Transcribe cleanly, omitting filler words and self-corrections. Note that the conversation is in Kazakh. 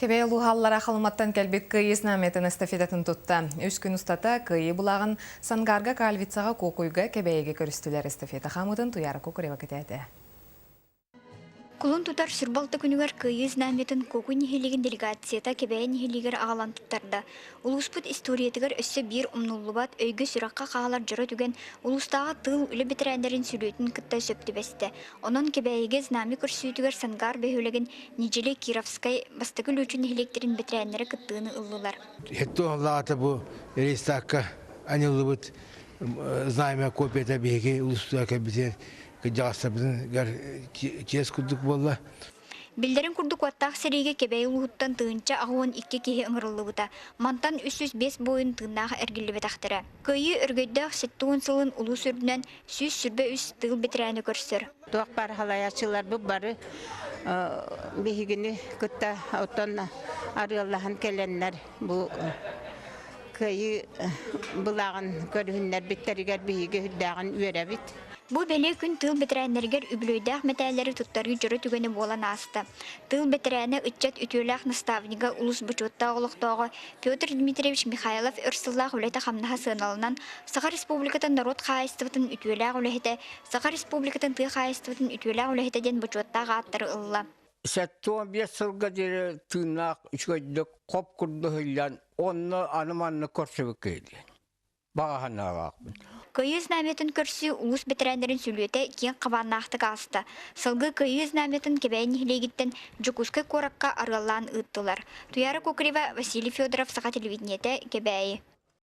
Кебей лухаллара халматтан кәлбек кыйыз наметін эстафетатын тұтта. Үш күн ұстата кыйы бұлағын Сангарга Калвицаға кокуйга кебейге көрістілер эстафета хамыдын туяры кокурева кетеді. Кулун тутар сүрбалты күнігер кыйыз наметін коку нехелеген делегацията кебей нехелегер ағалан тұттарды. Улуспыт историятығыр өссі бір умнуллубат өйгі сүраққа қағалар жыры түген улустағы тыл үлі бітірәндерін сүретін кытта сөпті бәсті. Онын кебейге знами көрсүйтігер Сангар бәйөлеген Нижеле Кировскай бастығы лөчін нехелектерін бітірәндері кыттығыны ыллылар. Хетто лата бу рейстакка анилыбыт знамя копията беге улустака битер кыжасабын гар чес кудук болла. Билдерин курдук ваттақ сереге кебей улуттан тыынча ағуын 2 кеhe ыңырылыбыта. Мантан 305 бойын тыыннағы әргілі бетақтыры. Көйі үргөйдіғ сеттуын сылын улу сүрдінен сүз сүрбе үз тығыл бетірәні көрсір. Туақ бар халаячылар бұл бары бейгіні күтті оттан арылағын келенлер бұл көйі бұлағын көрігінлер біттерігер бейгі хүддағын үйері бит. Бу беле күн тыл бетерәннәргә үблөйдәк мәтәләре туттарга җыры түгәне болан асты. Тыл бетерәне үтчәт үтүләк наставнига улус бучотта олыктагы Петр Дмитриевич Михайлов өрсыллах үләтә хамнаһа сыналынан Саха Республикатын народ хаистыбытын үтүләк үләһәтә Саха Республикатын тыл хаистыбытын үтүләк үләһәтәдән бучоттага аттыры ылла. Сәттуан бес сылга дере тыынақ үчгөйдік қоп күрді хыйлан, онны аныманны көрсөбі кейді. Бағаханнаға ақпын. Кыйыз наметін көрсі улус бетерәндерін сүлуеті кен қабаннақтық асты. Сылғы кыйыз наметін кебәйін хилегіттен жүкускай коракка арылан ұттылар. Туяры Кокрева Василий Федоров Саха телевидениеті кебәйі.